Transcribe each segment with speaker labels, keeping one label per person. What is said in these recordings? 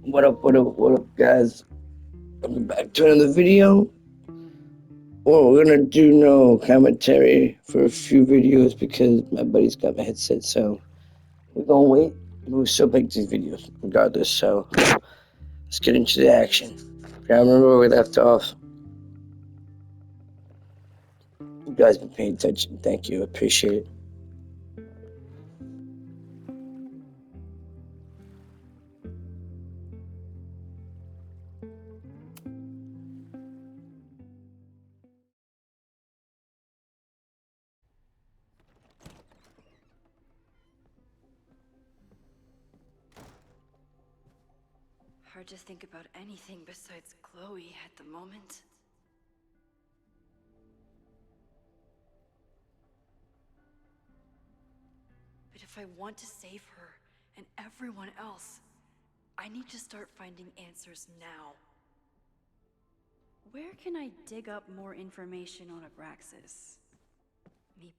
Speaker 1: What up, guys? Welcome back to another video. Well, we're gonna do no commentary for a few videos because my buddy's got my headset, so we're gonna wait. We'll still make these videos regardless, so let's get into the action. I remember where we left off. You guys been paying attention. Thank you. Appreciate it.
Speaker 2: Hard to think about anything besides Chloe at the moment. But if I want to save her and everyone else, I need to start finding answers now. Where can I dig up more information on Abraxas? Maybe.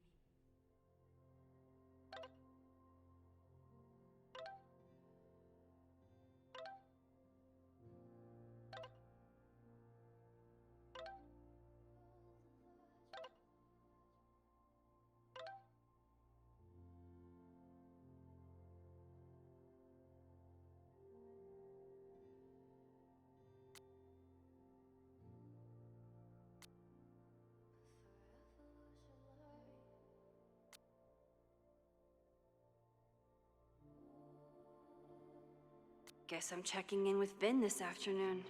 Speaker 2: Guess I'm checking in with Vin this afternoon.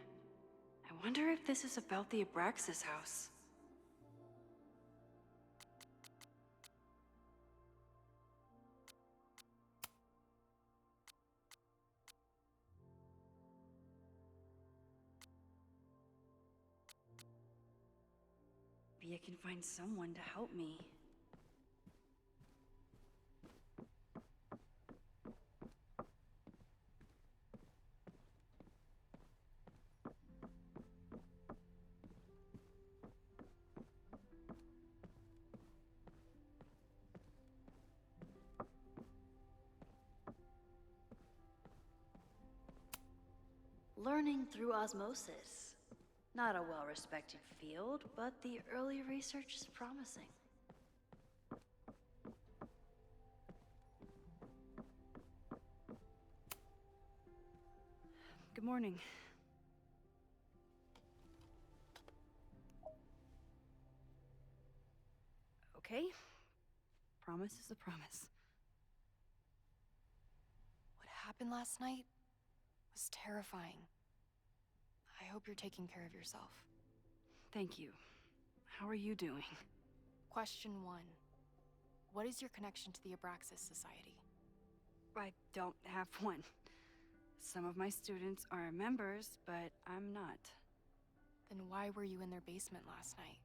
Speaker 2: I wonder if this is about the Abraxas house. Maybe I can find someone to help me. Learning through osmosis. Not a well-respected field, but the early research is promising. Good morning. Okay. Promise is a promise.
Speaker 3: What happened last night was terrifying. I hope you're taking care of yourself.
Speaker 2: Thank you. How are you doing?
Speaker 3: Question 1. What is your connection to the Abraxas Society?
Speaker 2: I don't have one. Some of my students are members, but I'm not.
Speaker 3: Then why were you in their basement last night?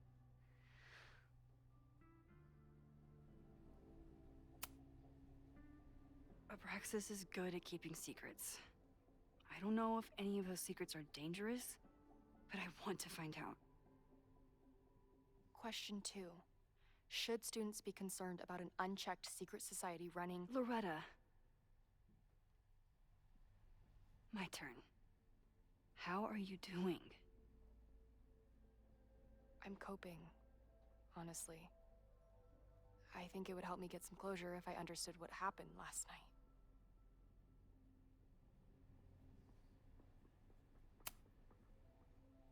Speaker 2: Abraxas is good at keeping secrets. I don't know if any of those secrets are dangerous, but I want to find out.
Speaker 3: Question 2. Should students be concerned about an unchecked secret society running?
Speaker 2: Loretta. My turn. How are you doing?
Speaker 3: I'm coping, honestly. I think it would help me get some closure if I understood what happened last night.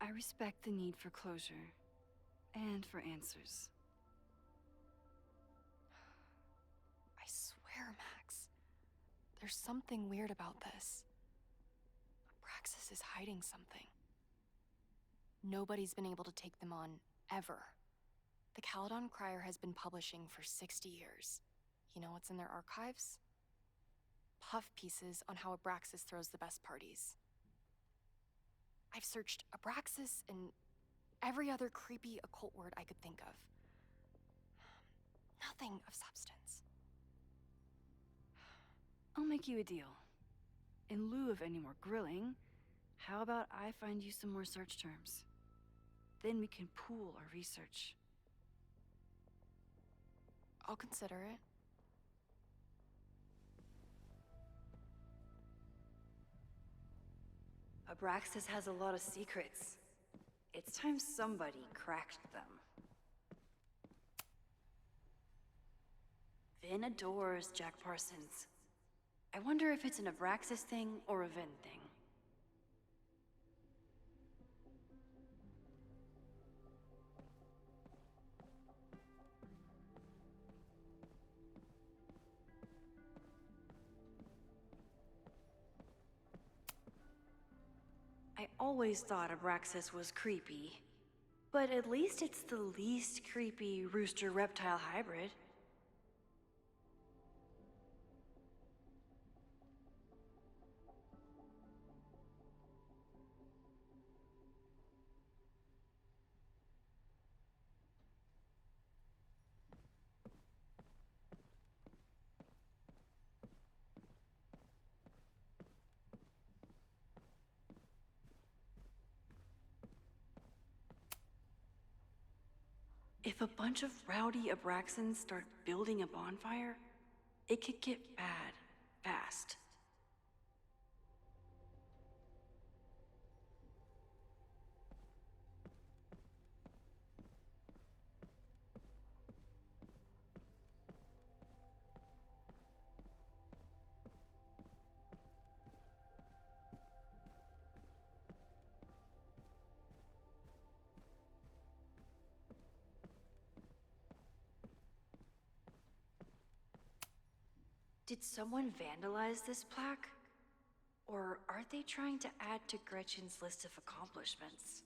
Speaker 2: I respect the need for closure, and for answers.
Speaker 3: I swear, Max, there's something weird about this. Abraxas is hiding something. Nobody's been able to take them on, ever. The Caledon Crier has been publishing for 60 years. You know what's in their archives? Puff pieces on how Abraxas throws the best parties. I've searched Abraxas and every other creepy occult word I could think of. Nothing of substance.
Speaker 2: I'll make you a deal. In lieu of any more grilling, how about I find you some more search terms? Then we can pool our research.
Speaker 3: I'll consider it.
Speaker 2: Abraxas has a lot of secrets. It's time somebody cracked them. Vin adores Jack Parsons. I wonder if it's an Abraxas thing or a Vin thing. I always thought Abraxas was creepy, but at least it's the least creepy rooster-reptile hybrid. If a bunch of rowdy Abraxans start building a bonfire, it could get bad fast. Did someone vandalize this plaque? Or are they trying to add to Gretchen's list of accomplishments?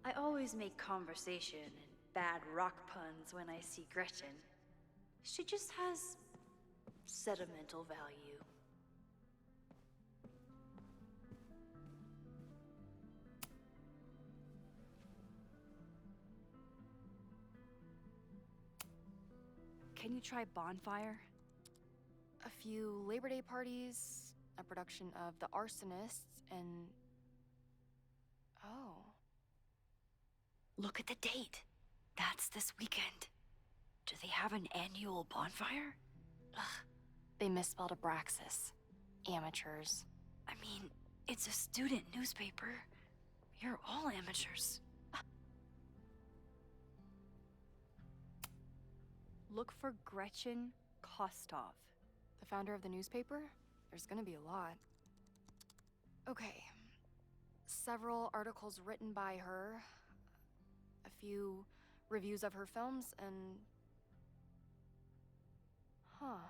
Speaker 2: I always make conversation and bad rock puns when I see Gretchen. She just has sentimental value. Can you try bonfire?
Speaker 3: A few Labor Day parties, a production of The Arsonists, and... Oh.
Speaker 2: Look at the date. That's this weekend. Do they have an annual bonfire?
Speaker 3: Ugh. They misspelled Abraxas. Amateurs.
Speaker 2: I mean, it's a student newspaper. You're all amateurs. Look for Gretchen Kostov.
Speaker 3: The founder of the newspaper? There's gonna be a lot. Okay. Several articles written by her. A few reviews of her films, and... Huh.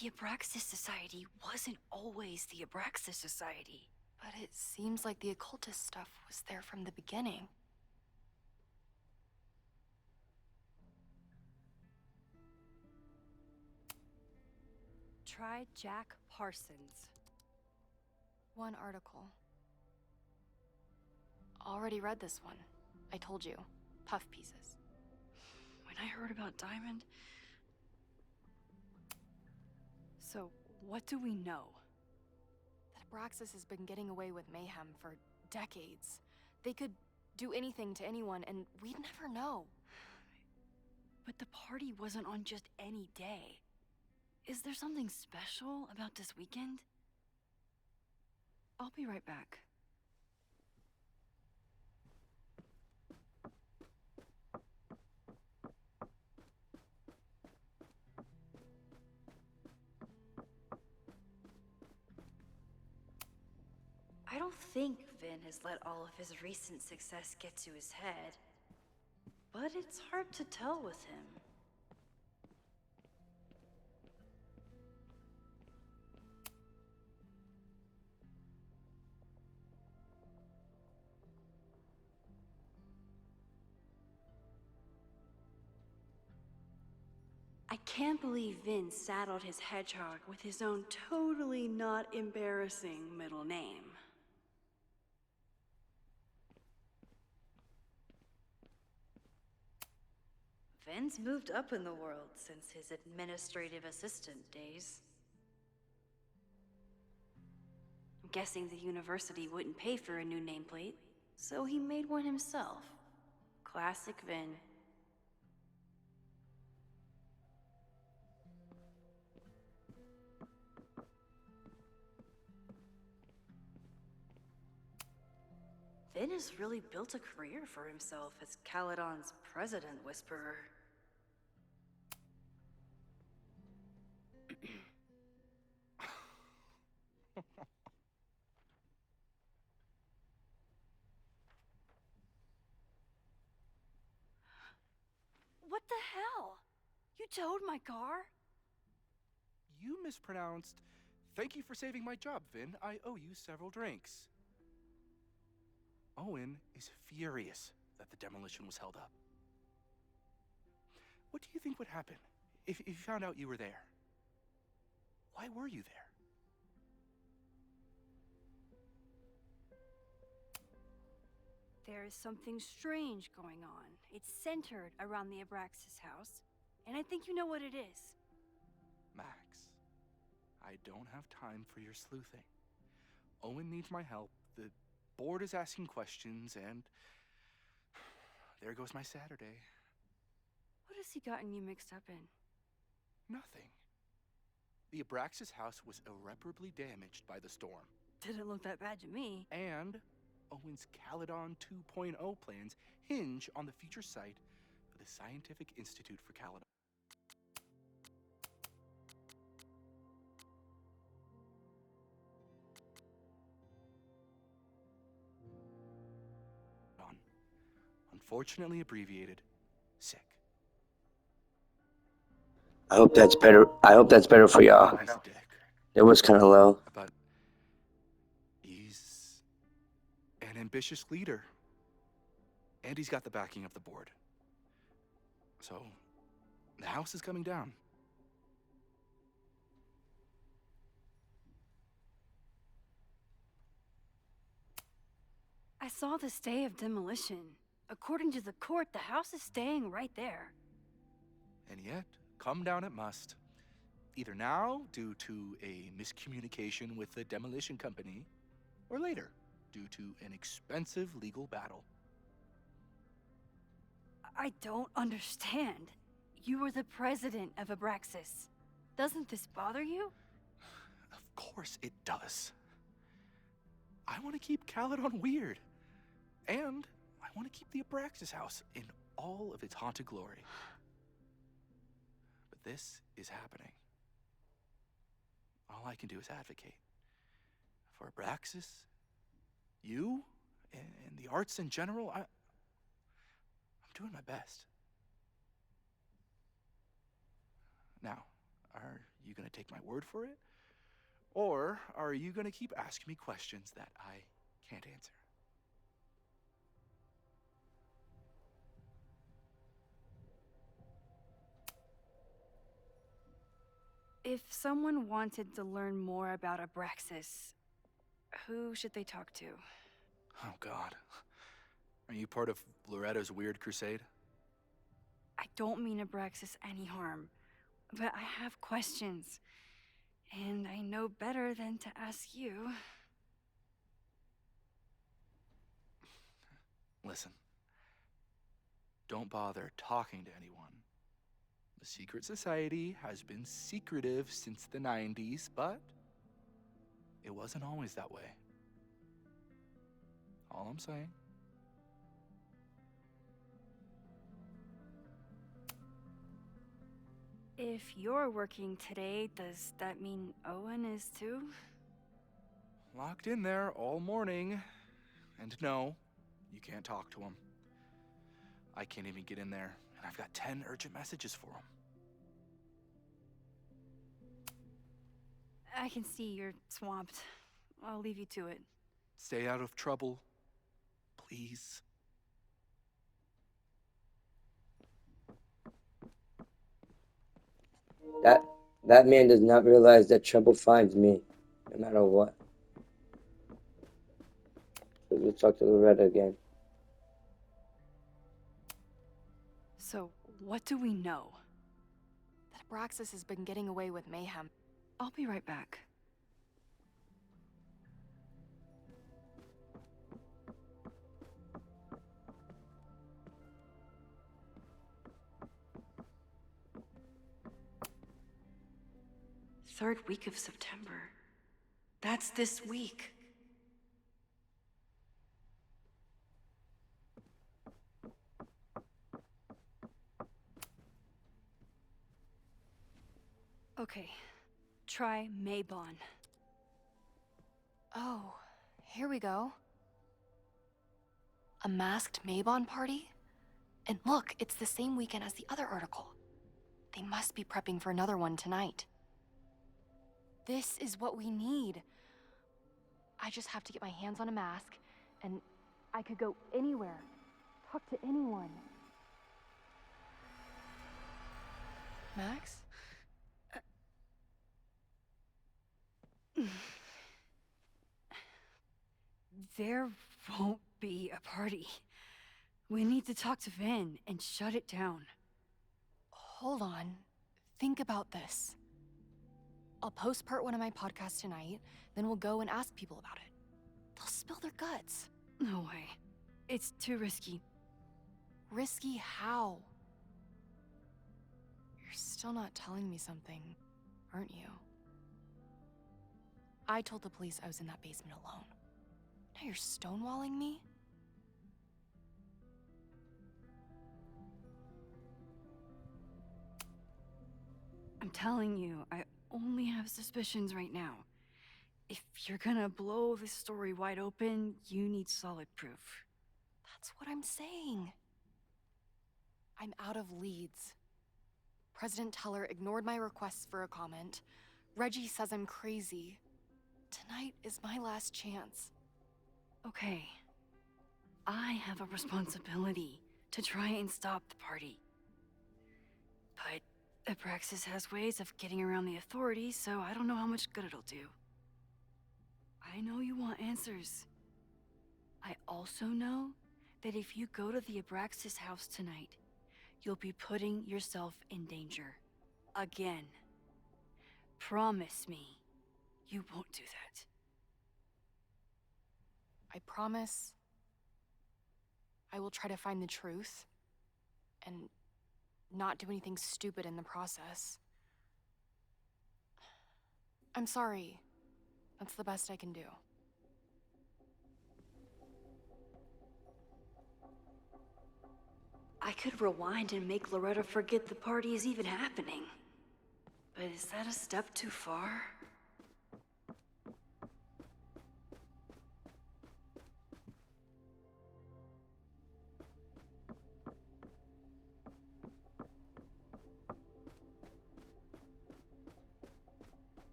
Speaker 2: The Abraxas Society wasn't always the Abraxas Society.
Speaker 3: But it seems like the occultist stuff was there from the beginning.
Speaker 2: Try Jack Parsons.
Speaker 3: One article. Already read this one. I told you. Puff pieces.
Speaker 2: When I heard about Diamond... So, what do we know?
Speaker 3: That Abraxas has been getting away with mayhem for decades. They could do anything to anyone, and we'd never know.
Speaker 2: But the party wasn't on just any day. Is there something special about this weekend? I'll be right back. I don't think Vin has let all of his recent success get to his head. But it's hard to tell with him. I can't believe Vin saddled his hedgehog with his own totally not embarrassing middle name. Vin's moved up in the world since his administrative assistant days. I'm guessing the university wouldn't pay for a new nameplate, so he made one himself. Classic Vin. Vin has really built a career for himself as Caledon's president whisperer. What the hell? You towed my car?
Speaker 4: You mispronounced. Thank you for saving my job, Vin. I owe you several drinks. Owen is furious that the demolition was held up. What do you think would happen if you found out you were there? Why were you there?
Speaker 2: There is something strange going on. It's centered around the Abraxas house, and I think you know what it is.
Speaker 4: Max, I don't have time for your sleuthing. Owen needs my help. The board is asking questions, and there goes my Saturday.
Speaker 2: What has he gotten you mixed up in?
Speaker 4: Nothing. The Abraxas house was irreparably damaged by the storm.
Speaker 2: Didn't look that bad to me.
Speaker 4: And Owen's Caledon 2.0 plans hinge on the future site for the Scientific Institute for Caledon. Unfortunately abbreviated, SICK.
Speaker 1: I hope that's better. I hope that's better for y'all.
Speaker 4: He's a dick,
Speaker 1: It was kind of low.
Speaker 4: but he's an ambitious leader. And he's got the backing of the board. So, the house is coming down.
Speaker 2: I saw the stay of demolition. According to the court, the house is staying right there.
Speaker 4: And yet, come down it must. Either now, due to a miscommunication with the demolition company, or later, due to an expensive legal battle.
Speaker 2: I don't understand. You were the president of Abraxas. Doesn't this bother you?
Speaker 4: Of course it does. I want to keep Caledon weird. And I want to keep the Abraxas house in all of its haunted glory. But this is happening. All I can do is advocate. For Abraxas, you, and the arts in general, I'm doing my best. Now, are you going to take my word for it? Or are you going to keep asking me questions that I can't answer?
Speaker 2: If someone wanted to learn more about Abraxas, who should they talk to?
Speaker 4: Oh, God. Are you part of Loretta's weird crusade?
Speaker 2: I don't mean Abraxas any harm, but I have questions, and I know better than to ask you.
Speaker 4: Listen. Don't bother talking to anyone. The secret society has been secretive since the 90s, but it wasn't always that way. All I'm saying.
Speaker 2: If you're working today, does that mean Owen is too?
Speaker 4: Locked in there all morning. And no, you can't talk to him. I can't even get in there, and I've got 10 urgent messages for him.
Speaker 2: I can see you're swamped. I'll leave you to it.
Speaker 4: Stay out of trouble, please.
Speaker 1: That man does not realize that trouble finds me, no matter what. So let's talk to Loretta again.
Speaker 2: So, what do we know?
Speaker 3: That Abraxas has been getting away with mayhem.
Speaker 2: I'll be right back. Third week of September. That's this week. Okay, try Maybon.
Speaker 3: Oh, here we go. A masked Maybon party? And look, it's the same weekend as the other article. They must be prepping for another one tonight. This is what we need. I just have to get my hands on a mask, and I could go anywhere, talk to anyone. Max?
Speaker 2: There won't be a party. We need to talk to Vin and shut it down.
Speaker 3: Hold on. Think about this. I'll post-part one of my podcasts tonight, then we'll go and ask people about it. They'll spill their guts.
Speaker 2: No way. It's too risky.
Speaker 3: Risky how? You're still not telling me something, aren't you? I told the police I was in that basement alone. Now you're stonewalling me?
Speaker 2: I'm telling you, I only have suspicions right now. If you're gonna blow this story wide open, you need solid proof.
Speaker 3: That's what I'm saying. I'm out of leads. President Teller ignored my requests for a comment. Reggie says I'm crazy. Tonight is my last chance.
Speaker 2: Okay. I have a responsibility to try and stop the party. But Abraxas has ways of getting around the authorities, so I don't know how much good it'll do. I know you want answers. I also know that if you go to the Abraxas house tonight, you'll be putting yourself in danger. Again. Promise me you won't do that.
Speaker 3: I promise I will try to find the truth and not do anything stupid in the process. I'm sorry. That's the best I can do.
Speaker 2: I could rewind and make Loretta forget the party is even happening. But is that a step too far?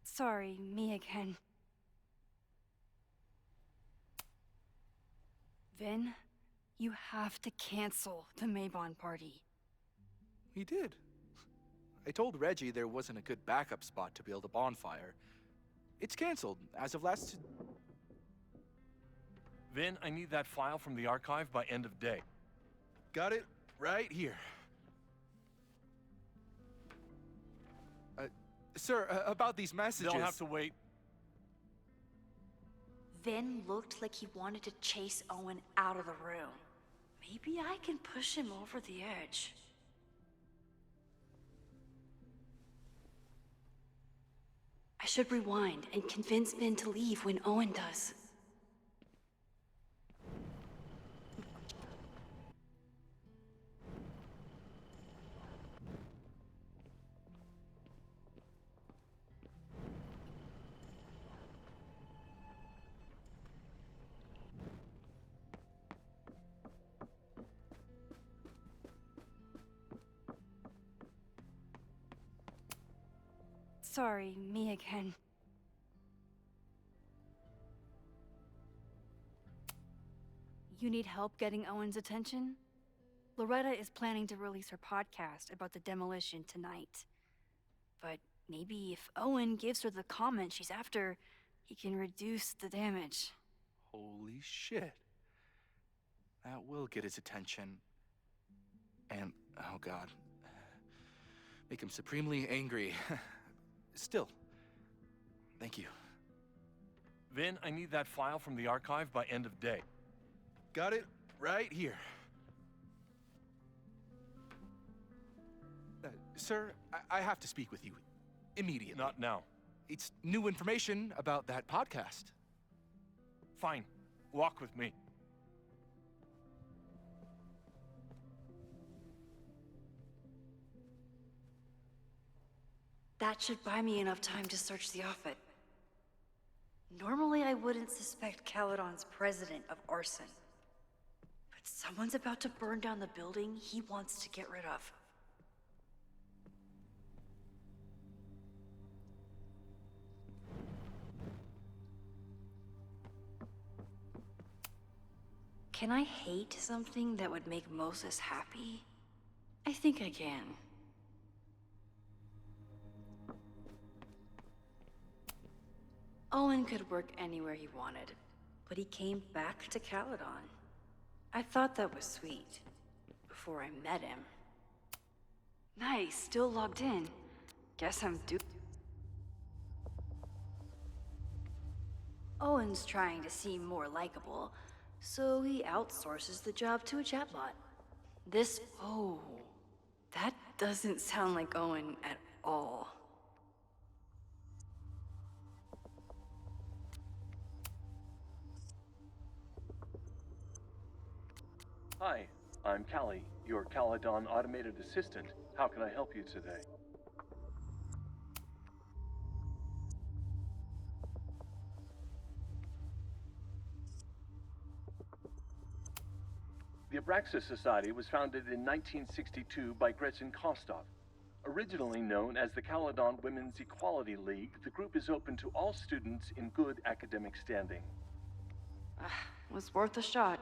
Speaker 2: Sorry, me again. Vin, you have to cancel the Maybon party.
Speaker 4: He did. I told Reggie there wasn't a good backup spot to build a bonfire. It's canceled as of last...
Speaker 5: Vin, I need that file from the archive by end of day.
Speaker 4: Got it right here. Sir, about these messages...
Speaker 5: They'll have to wait.
Speaker 2: Vin looked like he wanted to chase Owen out of the room. Maybe I can push him over the edge. I should rewind and convince Vin to leave when Owen does. Sorry, me again. You need help getting Owen's attention? Loretta is planning to release her podcast about the demolition tonight. But maybe if Owen gives her the comment she's after, he can reduce the damage.
Speaker 4: Holy shit. That will get his attention. And, oh god. Make him supremely angry. Still, thank you.
Speaker 5: Vin, I need that file from the archive by end of day.
Speaker 4: Got it right here. Sir, I have to speak with you immediately.
Speaker 5: Not now.
Speaker 4: It's new information about that podcast.
Speaker 5: Fine. Walk with me.
Speaker 2: That should buy me enough time to search the office. Normally, I wouldn't suspect Caledon's president of arson. But someone's about to burn down the building he wants to get rid of. Can I hate something that would make Moses happy? I think I can. Owen could work anywhere he wanted, but he came back to Caledon. I thought that was sweet, before I met him. Nice, still logged in. Guess I'm Owen's trying to seem more likable, so he outsources the job to a chatbot. Oh, that doesn't sound like Owen at all.
Speaker 5: Hi, I'm Callie, your Caledon automated assistant. How can I help you today? The Abraxas Society was founded in 1962 by Gretchen Kostov. Originally known as the Caledon Women's Equality League, the group is open to all students in good academic standing.
Speaker 2: Was worth a shot.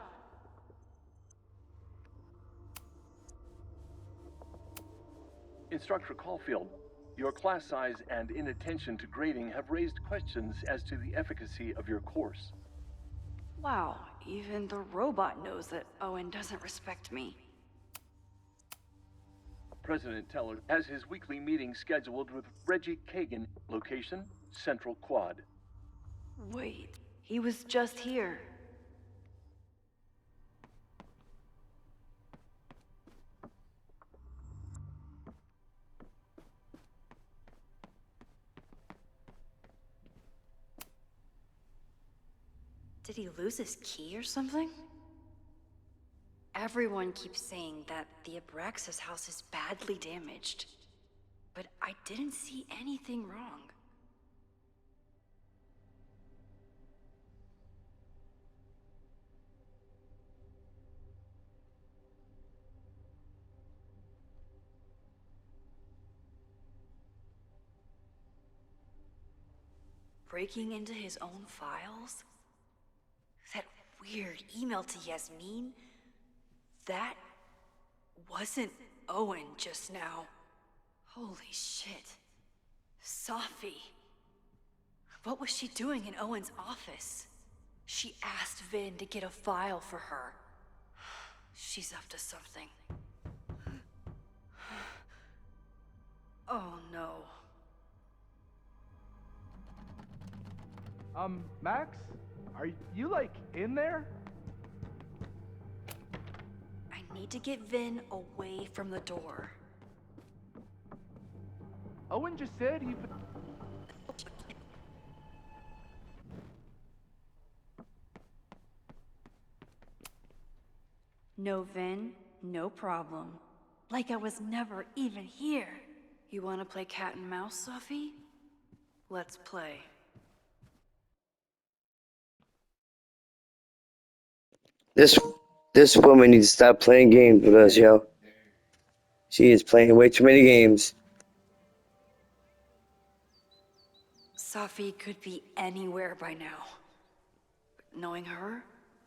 Speaker 5: Instructor Caulfield, your class size and inattention to grading have raised questions as to the efficacy of your course.
Speaker 2: Wow, even the robot knows that Owen doesn't respect me.
Speaker 5: President Teller has his weekly meeting scheduled with Reggie Kagan. Location, Central Quad.
Speaker 2: Wait, he was just here. Did he lose his key or something? Everyone keeps saying that the Abraxas house is badly damaged, but I didn't see anything wrong. Breaking into his own files? That weird email to Yasmin? That wasn't Owen just now. Holy shit. Safi. What was she doing in Owen's office? She asked Vin to get a file for her. She's up to something. Oh no.
Speaker 4: Max? Are you, like, in there?
Speaker 2: I need to get Vin away from the door.
Speaker 4: Owen just said he...
Speaker 2: No Vin, no problem. Like I was never even here. You want to play cat and mouse, Safi? Let's play.
Speaker 1: This woman needs to stop playing games with us, yo. She is playing way too many games.
Speaker 2: Safi could be anywhere by now. But knowing her,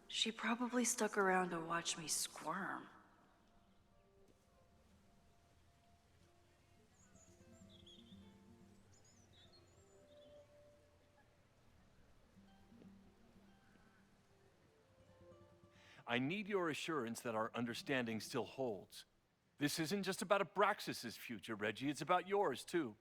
Speaker 2: she probably stuck around to watch me squirm.
Speaker 5: I need your assurance that our understanding still holds. This isn't just about Abraxas' future, Reggie. It's about yours, too.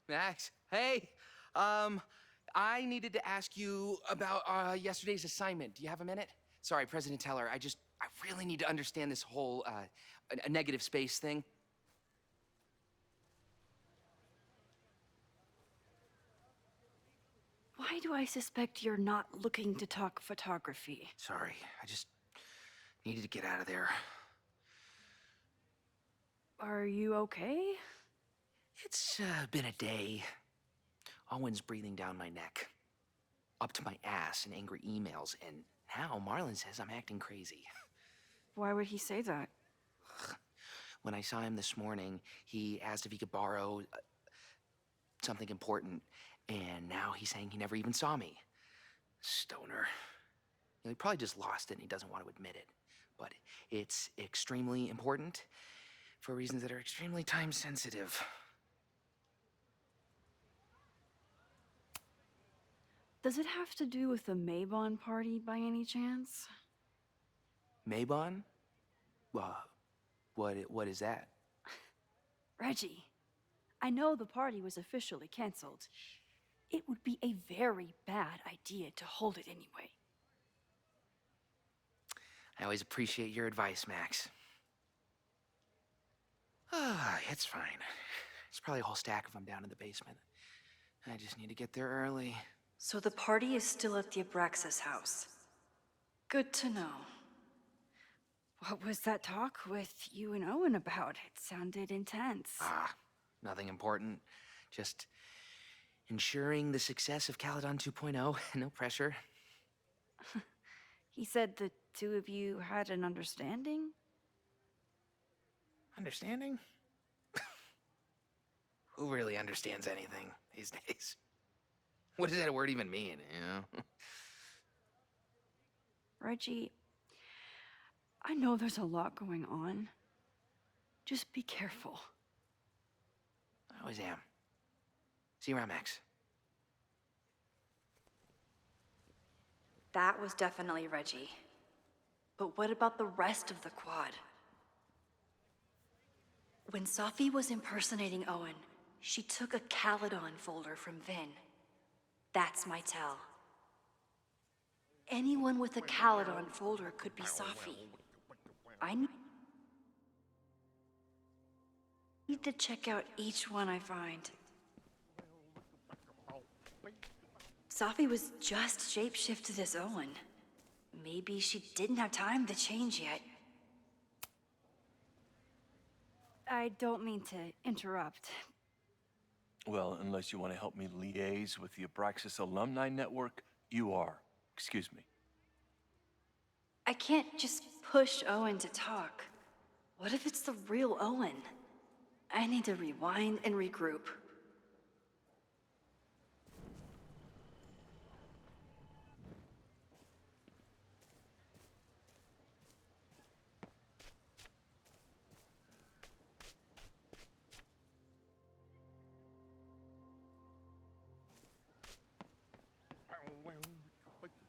Speaker 6: Max, hey, I needed to ask you about yesterday's assignment. Do you have a minute? Sorry, President Teller, I really need to understand this whole a negative space thing.
Speaker 2: Why do I suspect you're not looking to talk photography?
Speaker 6: Sorry, I just needed to get out of there.
Speaker 2: Are you okay?
Speaker 6: It's been a day. Owen's breathing down my neck, up to my ass in angry emails, and now Marlon says I'm acting crazy.
Speaker 2: Why would he say that?
Speaker 6: When I saw him this morning, he asked if he could borrow something important, and now he's saying he never even saw me. Stoner. He probably just lost it and he doesn't want to admit it. But it's extremely important for reasons that are extremely time sensitive.
Speaker 2: Does it have to do with the Maybon party by any chance?
Speaker 6: Maybon? What is that?
Speaker 2: Reggie, I know the party was officially canceled. It would be a very bad idea to hold it anyway.
Speaker 6: I always appreciate your advice, Max. It's fine. There's probably a whole stack of them down in the basement. I just need to get there early.
Speaker 2: So the party is still at the Abraxas house. Good to know. What was that talk with you and Owen about? It sounded intense.
Speaker 6: Nothing important. Just ensuring the success of Caledon 2.0. No pressure.
Speaker 2: He said the two of you had an understanding?
Speaker 6: Understanding? Who really understands anything these days? What does that word even mean, you know?
Speaker 2: Reggie, I know there's a lot going on. Just be careful.
Speaker 6: I always am. See you around, Max.
Speaker 2: That was definitely Reggie. But what about the rest of the quad? When Safi was impersonating Owen, she took a Caledon folder from Vin. That's my tell. Anyone with a Caledon folder could be Safi. I need to check out each one I find. Safi was just shapeshifted as Owen. Maybe she didn't have time to change yet. I don't mean to interrupt.
Speaker 5: Well, unless you want to help me liaise with the Abraxas Alumni Network, you are. Excuse me.
Speaker 2: I can't just push Owen to talk. What if it's the real Owen? I need to rewind and regroup.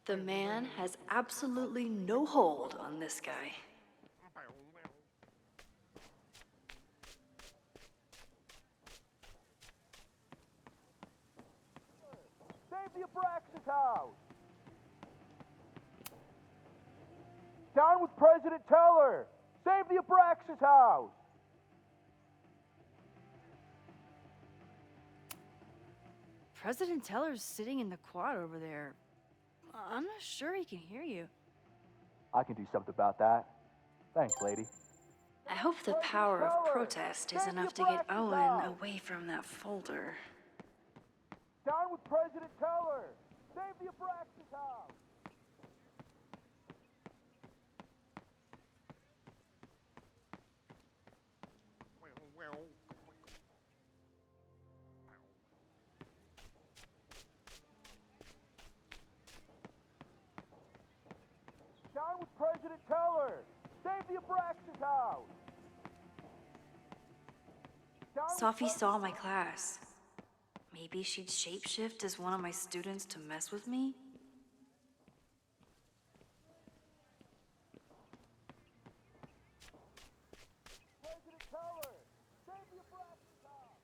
Speaker 2: The man has absolutely no hold on this guy.
Speaker 7: Save the Abraxas house! Down with President Teller! Save the Abraxas house!
Speaker 2: President Teller's sitting in the quad over there. I'm not sure he can hear you.
Speaker 7: I can do something about that. Thanks, lady.
Speaker 2: I hope the power of protest is enough to get Owen away from that folder.
Speaker 7: Down with President Teller! Save the Abraxas house! Down with President Teller! Save the Abraxas house!
Speaker 2: Safi saw my class. Maybe she'd shapeshift as one of my students to mess with me?
Speaker 7: President Teller! Save the Abraxas house!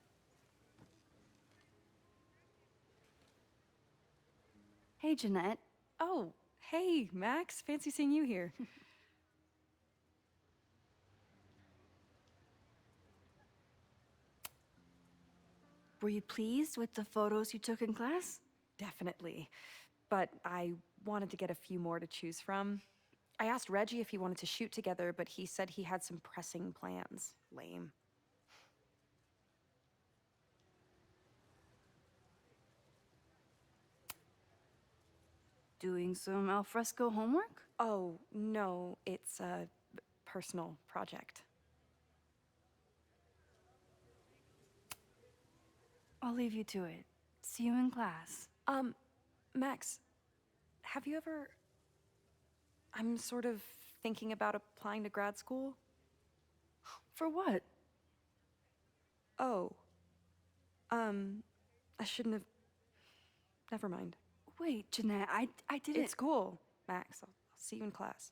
Speaker 2: Hey, Jeanette.
Speaker 8: Oh, hey, Max. Fancy seeing you here.
Speaker 2: Were you pleased with the photos you took in class?
Speaker 8: Definitely. But I wanted to get a few more to choose from. I asked Reggie if he wanted to shoot together, but he said he had some pressing plans. Lame.
Speaker 2: Doing some alfresco homework?
Speaker 8: Oh, no, it's a personal project.
Speaker 2: I'll leave you to it. See you in class.
Speaker 8: Max, have you ever... I'm sort of thinking about applying to grad school.
Speaker 2: For what?
Speaker 8: Oh. I shouldn't have... Never mind.
Speaker 2: Wait, Jeanette, I didn't...
Speaker 8: It's cool, Max. I'll see you in class.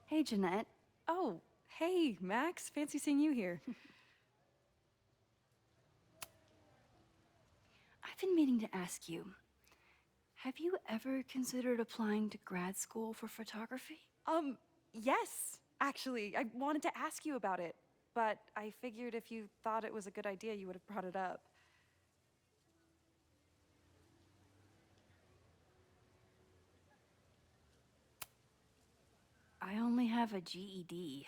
Speaker 2: Hey, Jeanette.
Speaker 8: Oh, hey, Max. Fancy seeing you here.
Speaker 2: I've been meaning to ask you, have you ever considered applying to grad school for photography?
Speaker 8: Yes, actually. I wanted to ask you about it, but I figured if you thought it was a good idea, you would have brought it up.
Speaker 2: I only have a GED.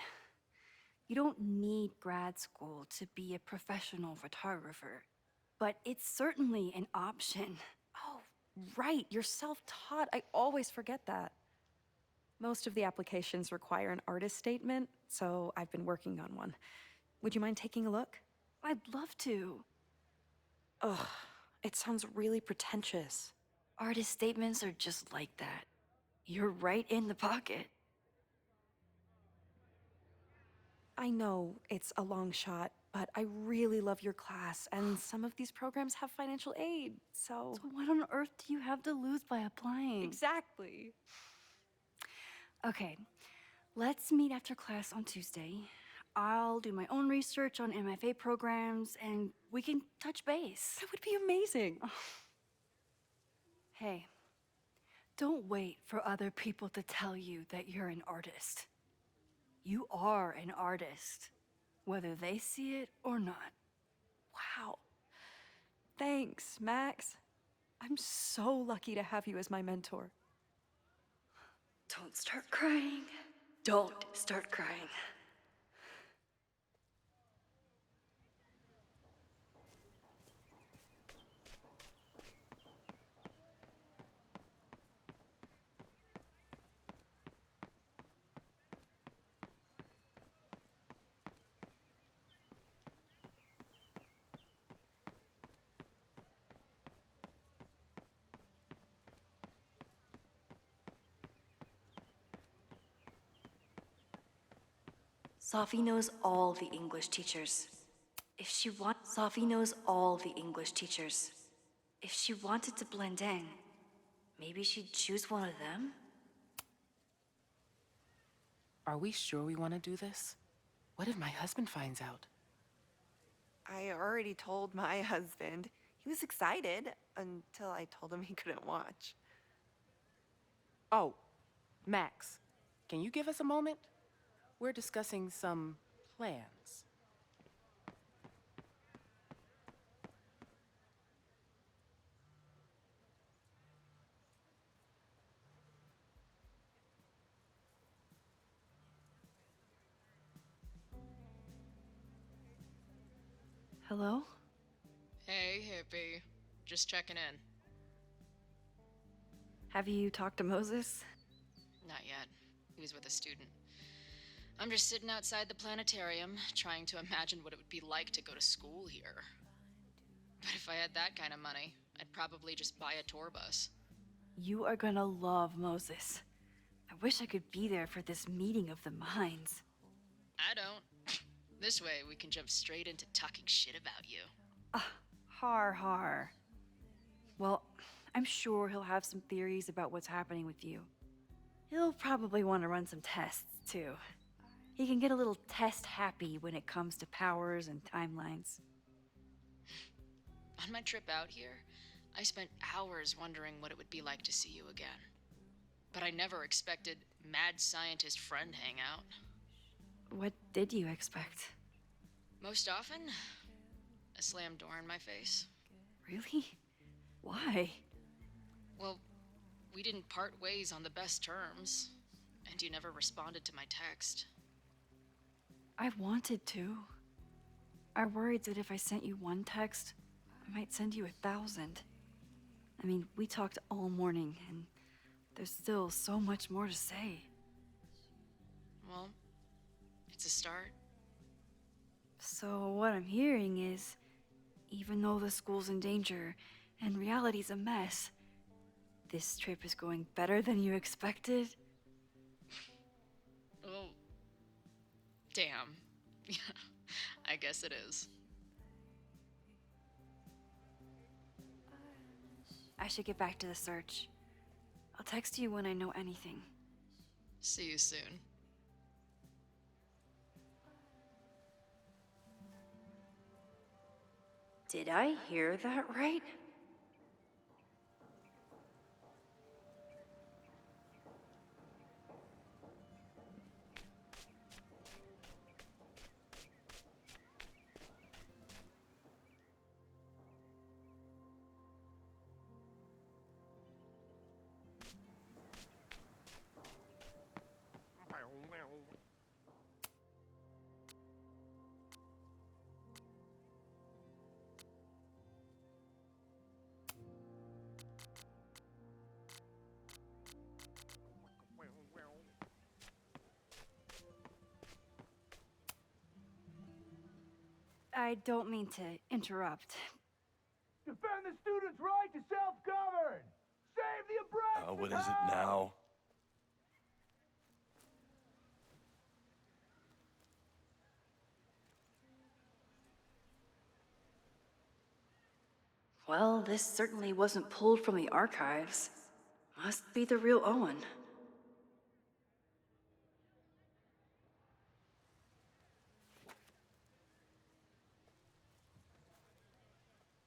Speaker 2: You don't need grad school to be a professional photographer, but it's certainly an option.
Speaker 8: Oh, right. You're self-taught. I always forget that. Most of the applications require an artist statement, so I've been working on one. Would you mind taking a look?
Speaker 2: I'd love to.
Speaker 8: Ugh, it sounds really pretentious.
Speaker 2: Artist statements are just like that. You're right in the pocket.
Speaker 8: I know it's a long shot, but I really love your class, and some of these programs have financial aid, so...
Speaker 2: So what on earth do you have to lose by applying?
Speaker 8: Exactly.
Speaker 2: Okay, let's meet after class on Tuesday. I'll do my own research on MFA programs, and we can touch base.
Speaker 8: That would be amazing.
Speaker 2: Hey, don't wait for other people to tell you that you're an artist. You are an artist, whether they see it or not.
Speaker 8: Wow. Thanks, Max. I'm so lucky to have you as my mentor.
Speaker 2: Don't start crying. Don't start crying. Safi knows all the English teachers. Safi knows all the English teachers. If she wanted to blend in, maybe she'd choose one of them?
Speaker 9: Are we sure we want to do this? What if my husband finds out?
Speaker 10: I already told my husband. He was excited until I told him he couldn't watch.
Speaker 9: Oh, Max, can you give us a moment? We're discussing some plans.
Speaker 2: Hello?
Speaker 11: Hey, hippie. Just checking in.
Speaker 2: Have you talked to Moses?
Speaker 11: Not yet. He was with a student. I'm just sitting outside the planetarium, trying to imagine what it would be like to go to school here. But if I had that kind of money, I'd probably just buy a tour bus.
Speaker 2: You are gonna love Moses. I wish I could be there for this meeting of the minds.
Speaker 11: I don't. This way, we can jump straight into talking shit about you.
Speaker 2: Har har. Well, I'm sure he'll have some theories about what's happening with you. He'll probably want to run some tests, too. He can get a little test happy when it comes to powers and timelines.
Speaker 11: On my trip out here, I spent hours wondering what it would be like to see you again. But I never expected mad scientist friend hangout.
Speaker 2: What did you expect?
Speaker 11: Most often, a slammed door in my face.
Speaker 2: Really? Why?
Speaker 11: Well, we didn't part ways on the best terms, and you never responded to my text.
Speaker 2: I wanted to. I worried that if I sent you one text, I might send you 1,000. I mean, we talked all morning, and there's still so much more to say.
Speaker 11: Well, it's a start.
Speaker 2: So what I'm hearing is, even though the school's in danger and reality's a mess, this trip is going better than you expected?
Speaker 11: Oh, damn. Yeah, I guess it is.
Speaker 2: I should get back to the search. I'll text you when I know anything.
Speaker 11: See you soon.
Speaker 2: Did I hear that right? I don't mean to interrupt.
Speaker 7: Defend the students' right to self-govern! Save the Abraxas
Speaker 12: What is it now?
Speaker 2: Well, this certainly wasn't pulled from the archives. Must be the real Owen.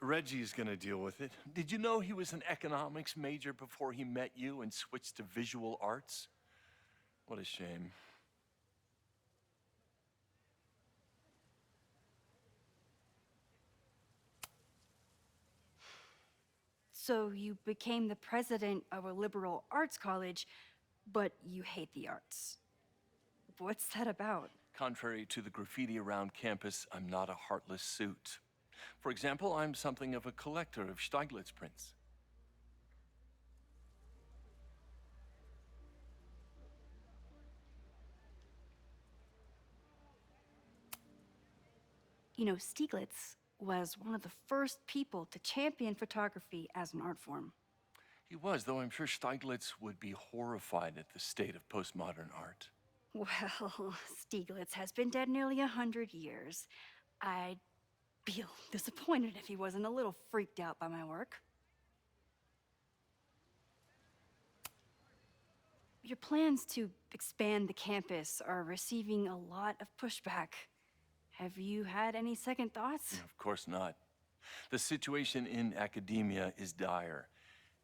Speaker 12: Reggie's gonna deal with it. Did you know he was an economics major before he met you and switched to visual arts? What a shame.
Speaker 2: So you became the president of a liberal arts college, but you hate the arts. What's that about?
Speaker 12: Contrary to the graffiti around campus, I'm not a heartless suit. For example, I'm something of a collector of Stieglitz prints.
Speaker 2: You know, Stieglitz was one of the first people to champion photography as an art form.
Speaker 12: He was, though I'm sure Stieglitz would be horrified at the state of postmodern art.
Speaker 2: Well, Stieglitz has been dead nearly 100 years. I'd be disappointed if he wasn't a little freaked out by my work. Your plans to expand the campus are receiving a lot of pushback. Have you had any second thoughts?
Speaker 12: Of course not. The situation in academia is dire.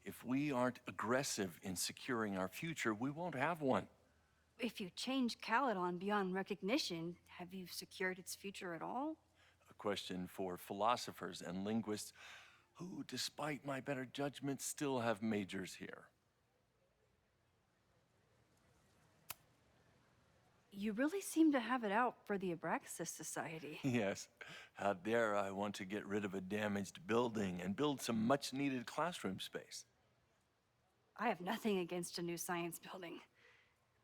Speaker 12: If we aren't aggressive in securing our future, we won't have one.
Speaker 2: If you change Caledon beyond recognition, have you secured its future at all?
Speaker 12: A question for philosophers and linguists who, despite my better judgment, still have majors here.
Speaker 2: You really seem to have it out for the Abraxas Society.
Speaker 12: Yes. Out there, I want to get rid of a damaged building and build some much-needed classroom space.
Speaker 2: I have nothing against a new science building.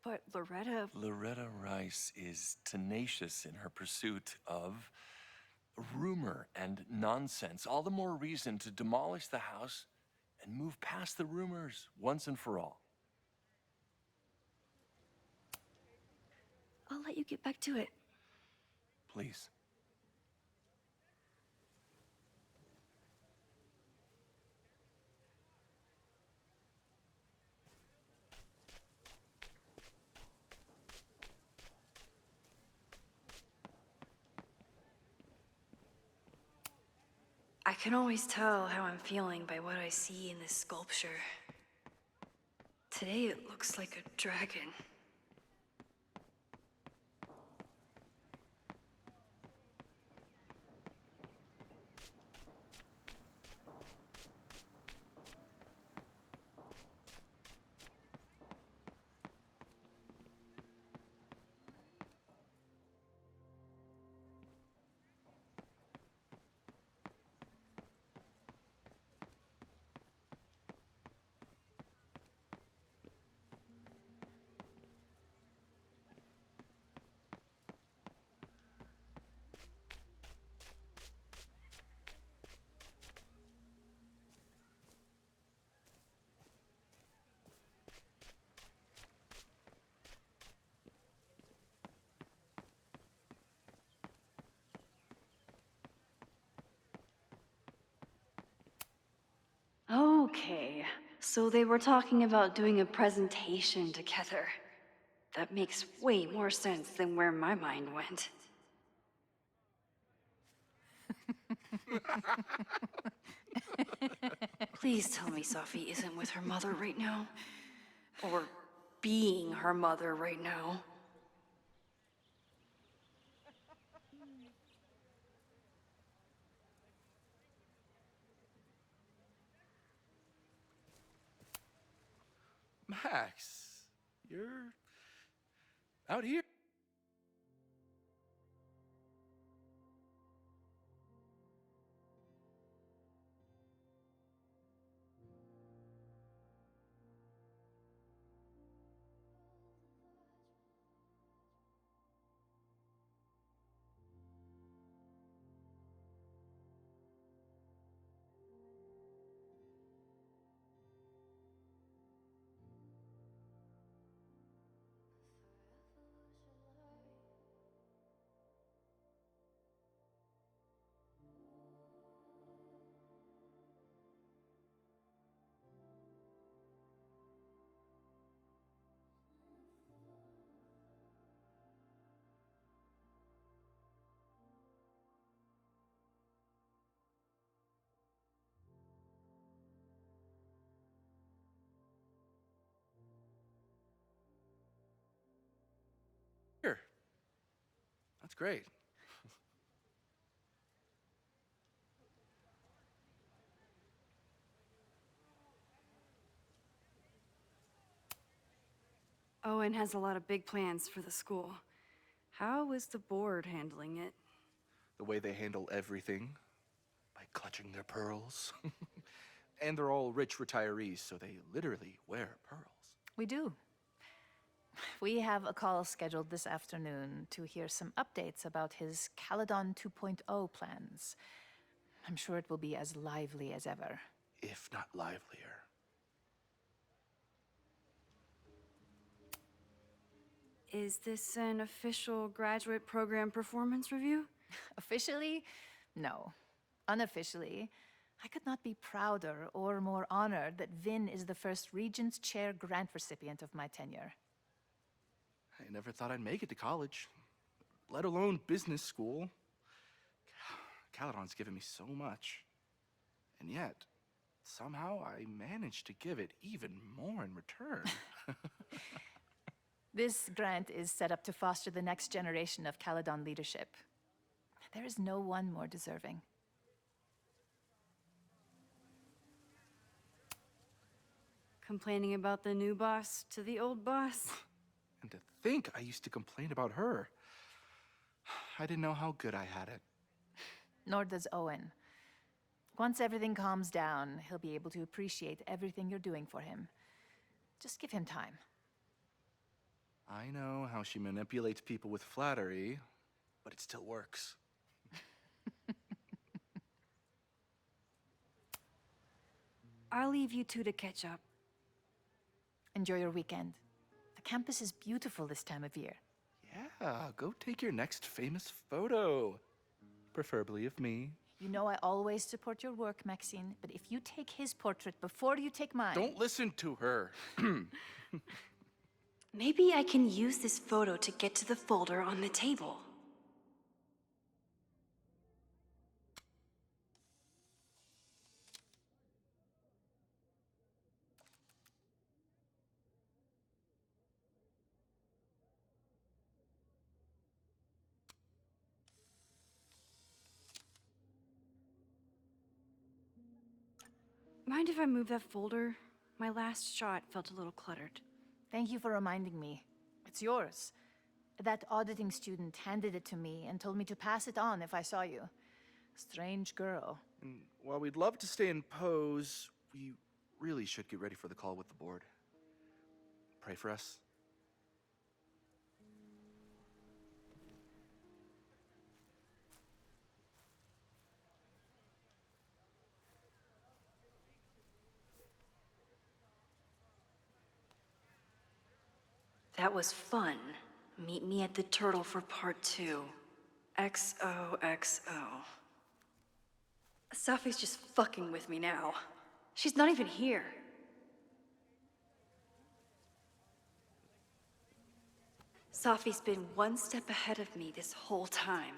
Speaker 2: But
Speaker 12: Loretta Rice is tenacious in her pursuit of rumor and nonsense. All the more reason to demolish the house and move past the rumors once and for all.
Speaker 2: I'll let you get back to it.
Speaker 12: Please.
Speaker 2: I can always tell how I'm feeling by what I see in this sculpture. Today it looks like a dragon. So they were talking about doing a presentation together. That makes way more sense than where my mind went. Please tell me Safi isn't with her mother right now. Or being her mother right now.
Speaker 4: Max, you're out here. Here. That's great.
Speaker 2: Owen has a lot of big plans for the school. How is the board handling it?
Speaker 4: The way they handle everything, by clutching their pearls. And they're all rich retirees, so they literally wear pearls.
Speaker 13: We do. We have a call scheduled this afternoon to hear some updates about his Caledon 2.0 plans. I'm sure it will be as lively as ever.
Speaker 4: If not livelier.
Speaker 2: Is this an official graduate program performance review?
Speaker 13: Officially? No. Unofficially, I could not be prouder or more honored that Vin is the first Regents Chair grant recipient of my tenure.
Speaker 4: I never thought I'd make it to college, let alone business school. Caledon's given me so much. And yet, somehow I managed to give it even more in return.
Speaker 13: This grant is set up to foster the next generation of Caledon leadership. There is no one more deserving.
Speaker 2: Complaining about the new boss to the old boss?
Speaker 4: And to think I used to complain about her. I didn't know how good I had it.
Speaker 13: Nor does Owen. Once everything calms down, he'll be able to appreciate everything you're doing for him. Just give him time.
Speaker 4: I know how she manipulates people with flattery, but it still works.
Speaker 2: I'll leave you two to catch up.
Speaker 13: Enjoy your weekend. The campus is beautiful this time of year.
Speaker 4: Yeah, go take your next famous photo. Preferably of me.
Speaker 13: You know I always support your work, Maxine, but if you take his portrait before you take mine...
Speaker 4: Don't listen to her.
Speaker 2: Maybe I can use this photo to get to the folder on the table. Mind if I move that folder? My last shot felt a little cluttered.
Speaker 13: Thank you for reminding me. It's yours. That auditing student handed it to me and told me to pass it on if I saw you. Strange girl.
Speaker 4: And while we'd love to stay in pose, we really should get ready for the call with the board. Pray for us.
Speaker 2: That was fun. Meet me at the Turtle for part 2. XOXO. Safi's just fucking with me now. She's not even here. Safi's been one step ahead of me this whole time.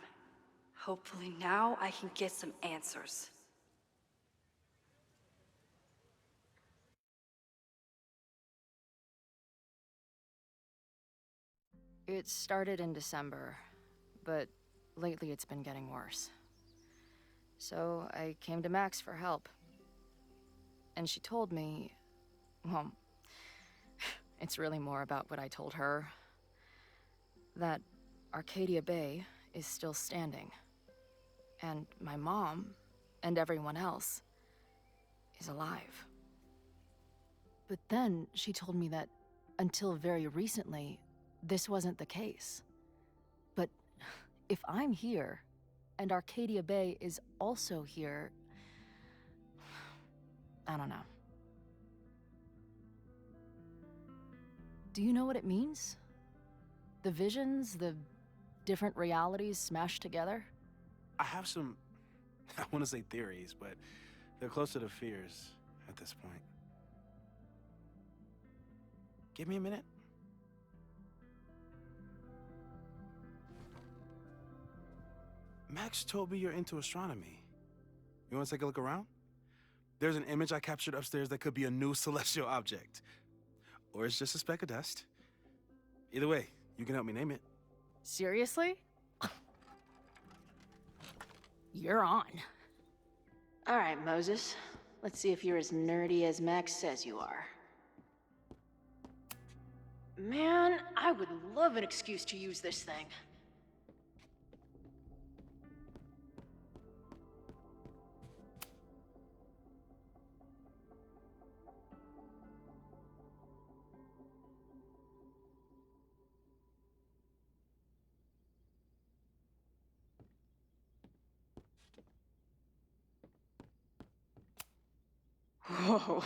Speaker 2: Hopefully now I can get some answers.
Speaker 11: It started in December, but lately it's been getting worse. So I came to Max for help. And she told me, well, it's really more about what I told her, that Arcadia Bay is still standing. And my mom, and everyone else, is alive. But then she told me that until very recently, this wasn't the case. But if I'm here, and Arcadia Bay is also here, I don't know. Do you know what it means? The visions, the different realities smashed together?
Speaker 14: I have some, I want to say theories, but they're closer to fears at this point. Give me a minute. Max told me you're into astronomy. You want to take a look around? There's an image I captured upstairs that could be a new celestial object. Or it's just a speck of dust. Either way, you can help me name it.
Speaker 11: Seriously? You're on.
Speaker 15: All right, Moses. Let's see if you're as nerdy as Max says you are. Man, I would love an excuse to use this thing. Whoa.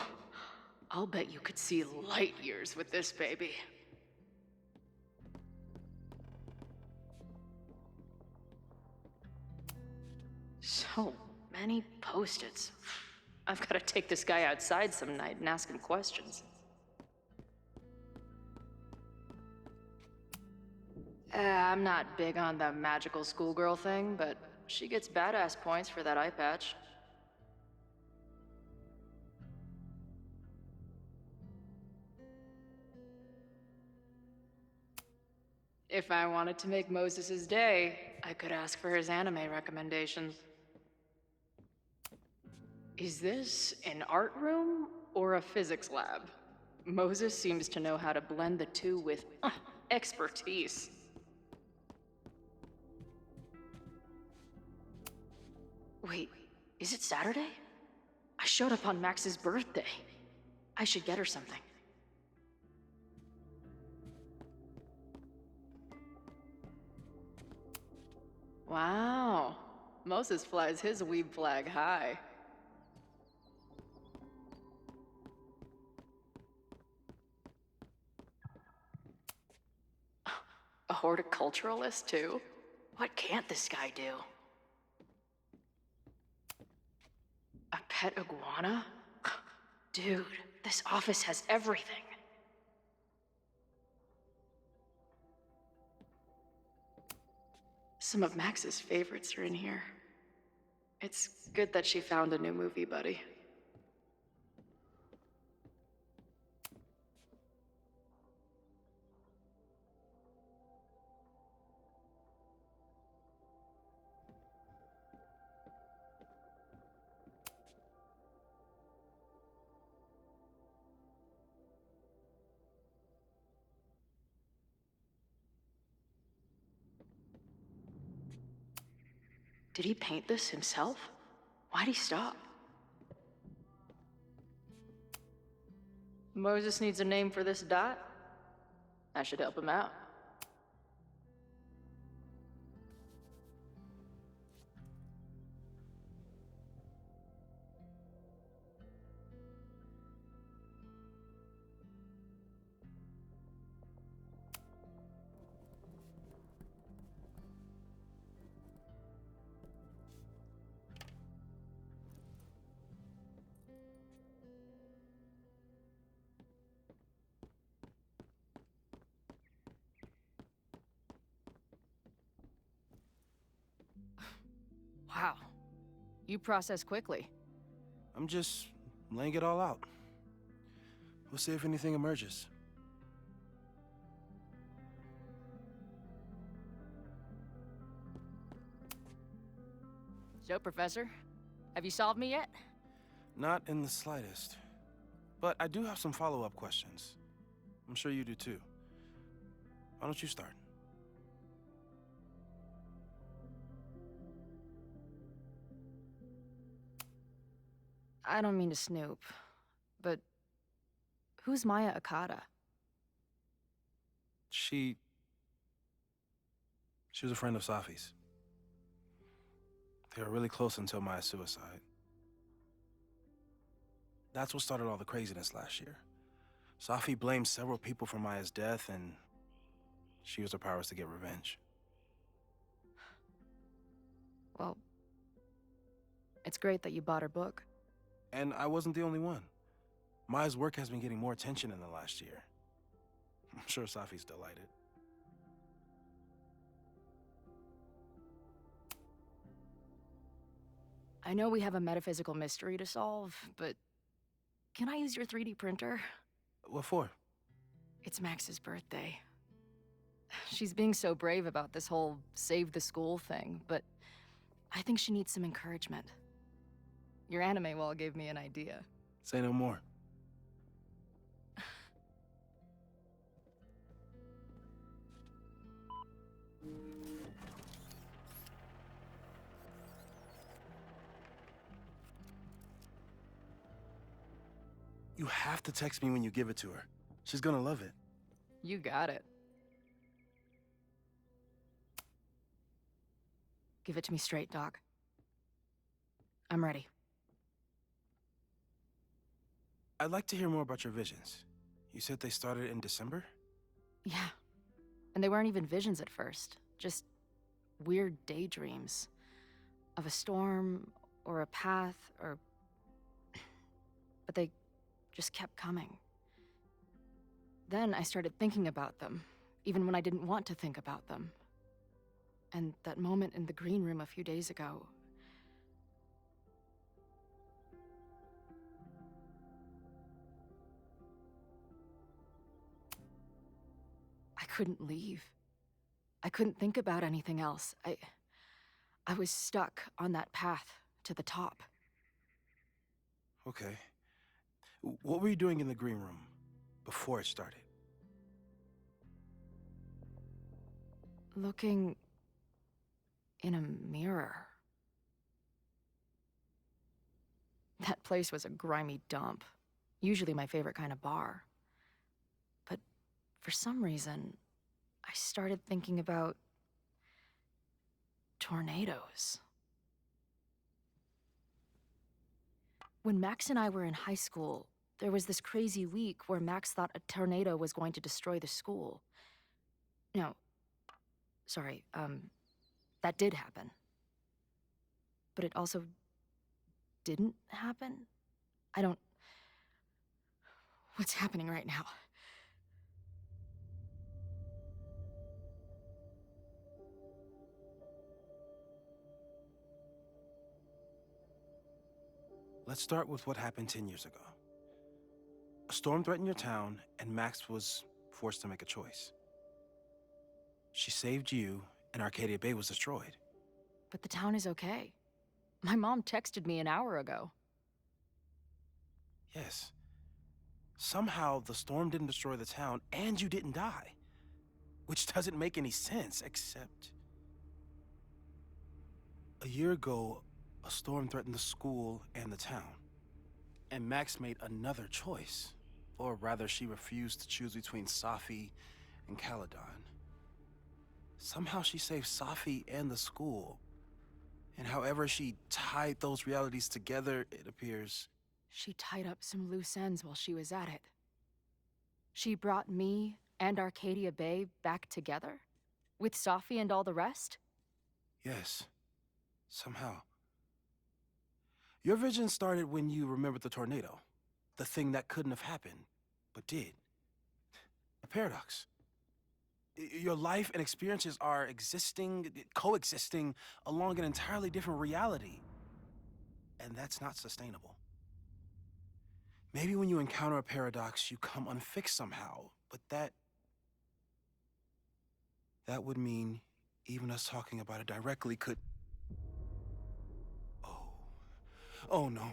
Speaker 15: I'll bet you could see light years with this baby. So many Post-its. I've got to take this guy outside some night and ask him questions. I'm not big on the magical schoolgirl thing, but she gets badass points for that eye patch. If I wanted to make Moses' day, I could ask for his anime recommendations. Is this an art room or a physics lab? Moses seems to know how to blend the two with expertise. Wait, is it Saturday? I showed up on Max's birthday. I should get her something. Wow. Moses flies his weeb flag high. A horticulturalist, too? What can't this guy do? A pet iguana? Dude, this office has everything. Some of Max's favorites are in here. It's good that she found a new movie buddy. Did he paint this himself? Why'd he stop? Moses needs a name for this dot. I should help him out. Wow. You process quickly.
Speaker 14: I'm just laying it all out. We'll see if anything emerges.
Speaker 15: So, Professor, have you solved me yet?
Speaker 14: Not in the slightest. But I do have some follow-up questions. I'm sure you do too. Why don't you start?
Speaker 15: I don't mean to snoop, but who's Maya Akata?
Speaker 14: She was a friend of Safi's. They were really close until Maya's suicide. That's what started all the craziness last year. Safi blamed several people for Maya's death, and she used her powers to get revenge.
Speaker 15: Well, it's great that you bought her book.
Speaker 14: And I wasn't the only one. Maya's work has been getting more attention in the last year. I'm sure Safi's delighted.
Speaker 15: I know we have a metaphysical mystery to solve, but can I use your 3D printer?
Speaker 14: What for?
Speaker 15: It's Max's birthday. She's being so brave about this whole save the school thing, but I think she needs some encouragement. Your anime wall gave me an idea.
Speaker 14: Say no more. You have to text me when you give it to her. She's gonna love it.
Speaker 15: You got it. Give it to me straight, Doc. I'm ready.
Speaker 14: I'd like to hear more about your visions. You said they started in December?
Speaker 15: Yeah. And they weren't even visions at first. Just weird daydreams. Of a storm, or a path, or... But they just kept coming. Then I started thinking about them, even when I didn't want to think about them. And that moment in the green room a few days ago... I couldn't leave. I couldn't think about anything else. I was stuck on that path to the top.
Speaker 14: Okay. What were you doing in the green room before it started?
Speaker 15: Looking in a mirror. That place was a grimy dump. Usually my favorite kind of bar. But for some reason, I started thinking about tornadoes. When Max and I were in high school, there was this crazy week where Max thought a tornado was going to destroy the school. No, sorry, that did happen. But it also didn't happen? What's happening right now?
Speaker 14: Let's start with what happened 10 years ago. A storm threatened your town, and Max was forced to make a choice. She saved you, and Arcadia Bay was destroyed.
Speaker 15: But the town is okay. My mom texted me an hour ago.
Speaker 14: Yes. Somehow, the storm didn't destroy the town, and you didn't die. Which doesn't make any sense, except... A year ago, a storm threatened the school and the town. And Max made another choice. Or rather, she refused to choose between Safi and Caledon. Somehow she saved Safi and the school. And however she tied those realities together, it appears...
Speaker 15: She tied up some loose ends while she was at it. She brought me and Arcadia Bay back together? With Safi and all the rest?
Speaker 14: Yes. Somehow. Your vision started when you remembered the tornado. The thing that couldn't have happened, but did. A paradox. Your life and experiences are coexisting along an entirely different reality. And that's not sustainable. Maybe when you encounter a paradox, you come unfixed somehow, but that would mean even us talking about it directly could... Oh no.